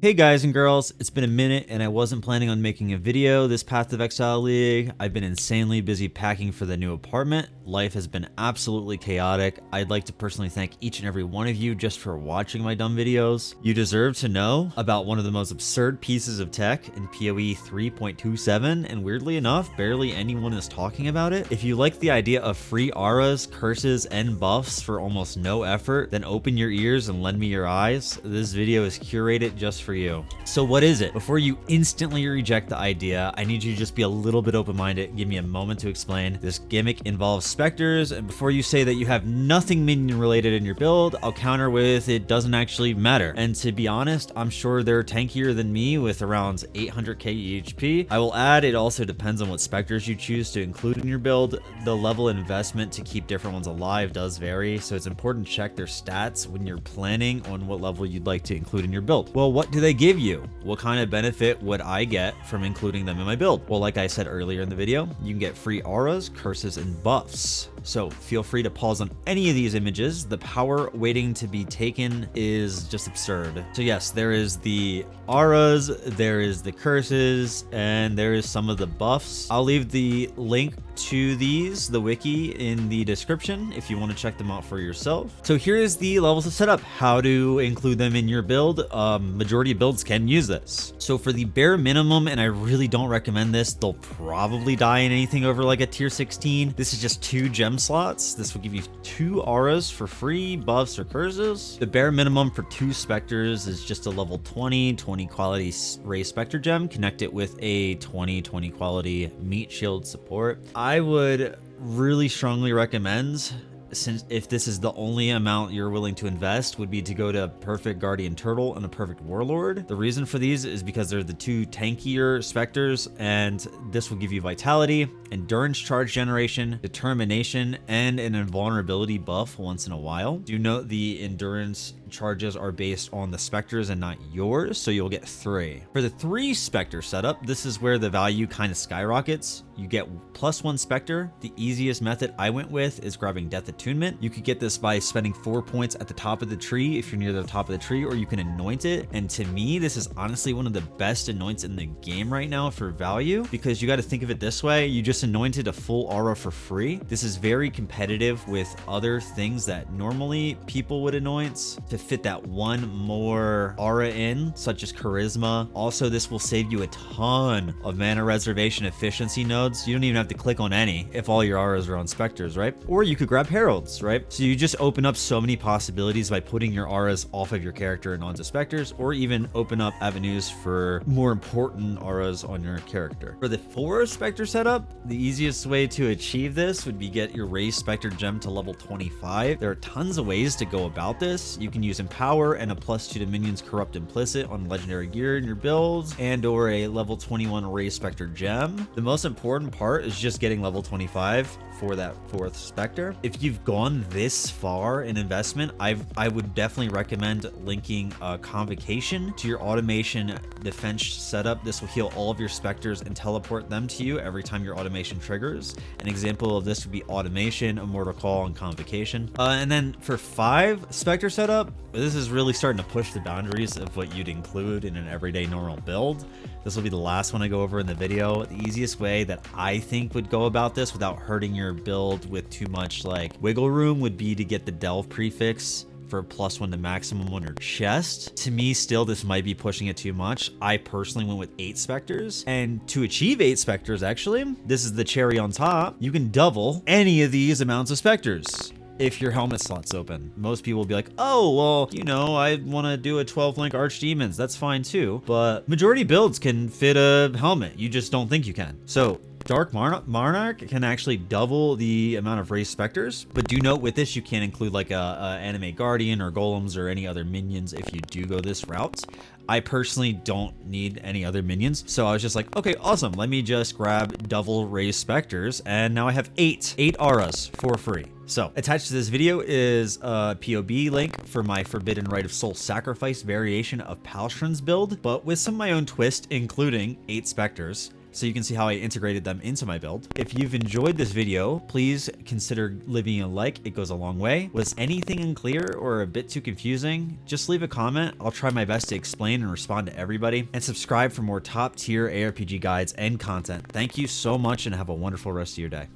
Hey guys and girls, it's been a minute and I wasn't planning on making a video this Path of Exile League. I've been insanely busy packing for the new apartment. Life has been absolutely chaotic. I'd like to personally thank each and every one of you just for watching my dumb videos. You deserve to know about one of the most absurd pieces of tech in POE 3.27, and weirdly enough, barely anyone is talking about it. If you like the idea of free auras, curses, and buffs for almost no effort, then open your ears and lend me your eyes. This video is curated just for you. So what is it? Before you instantly reject the idea, I need you to just be a little bit open-minded. Give me a moment to explain. This gimmick involves specters, and before you say that you have nothing minion related in your build, I'll counter with it doesn't actually matter. And to be honest, I'm sure they're tankier than me with around 800k EHP. I will add, it also depends on what specters you choose to include in your build. The level of investment to keep different ones alive does vary, so it's important to check their stats when you're planning on what level you'd like to include in your build. Well, what do they give you? What kind of benefit would I get from including them in my build? Well, like I said earlier in the video, you can get free auras, curses, and buffs. So feel free to pause on any of these images. The power waiting to be taken is just absurd. So yes, there is the auras, there is the curses, and there is some of the buffs. I'll leave the link to these, the wiki, in the description if you want to check them out for yourself. So here is the levels of setup, how to include them in your build. Majority of builds can use this. So for the bare minimum, and I really don't recommend this, they'll probably die in anything over like a tier 16. This is just 2 gem slots. This will give you 2 auras for free, buffs or curses. The bare minimum for 2 specters is just a level 20 quality ray specter gem. Connect it with a 20 quality meat shield support. I would really strongly recommend, since if this is the only amount you're willing to invest, would be to go to Perfect Guardian Turtle and a Perfect Warlord. The reason for these is because they're the 2 tankier specters, and this will give you vitality, endurance charge generation, determination, and an invulnerability buff once in a while. Do note the endurance charges are based on the specters and not yours, so you'll get 3. For the 3 specter setup, this is where the value kind of skyrockets. You get +1 specter. The easiest method I went with is grabbing Death Attunement. You could get this by spending 4 points at the top of the tree if you're near the top of the tree, or you can anoint it. And to me, this is honestly one of the best anoints in the game right now for value, because you got to think of it this way. You just anointed a full aura for free. This is very competitive with other things that normally people would anoint to fit that one more aura in, such as charisma. Also, this will save you a ton of mana reservation efficiency nodes. You don't even have to click on any if all your auras are on specters, right? Or you could grab heralds, right? So you just open up so many possibilities by putting your auras off of your character and onto specters, or even open up avenues for more important auras on your character. For the 4 specter setup, the easiest way to achieve this would be get your raised specter gem to level 25. There are tons of ways to go about this. You can use Empower and a +2 to minions corrupt implicit on legendary gear in your builds, and or a level 21 raised specter gem. The most important part is just getting level 25 for that 4th specter. If you've gone this far in investment, I would definitely recommend linking Convocation to your automation defense setup. This will heal all of your specters and teleport them to you every time your automation triggers. An example of this would be Automation, Immortal Call, and Convocation. And then for 5 specter setup, this is really starting to push the boundaries of what you'd include in an everyday normal build. This will be the last one I go over in the video. The easiest way that I think would go about this without hurting your build with too much like wiggle room would be to get the Delve prefix for +1 to maximum on your chest. To me, still, this might be pushing it too much. I personally went with 8 specters, and to achieve 8 specters, actually, this is the cherry on top. You can double any of these amounts of specters if your helmet slot's open. Most people will be like, oh, well, you know, I want to do a 12-link Archdemons. That's fine too. But majority builds can fit a helmet. You just don't think you can. So Dark Monarch can actually double the amount of raised specters, but do note with this, you can't include like a Animate Guardian or Golems or any other minions if you do go this route. I personally don't need any other minions, so I was just like, okay, awesome. Let me just grab double raised specters, and now I have 8 auras for free. So attached to this video is a POB link for my Forbidden Rite of Soul Sacrifice variation of Palstron's build, but with some of my own twist, including 8 specters. so you can see how I integrated them into my build. If you've enjoyed this video, please consider leaving a like. It goes a long way. Was anything unclear or a bit too confusing? Just leave a comment. I'll try my best to explain and respond to everybody. And subscribe for more top tier ARPG guides and content. Thank you so much and have a wonderful rest of your day.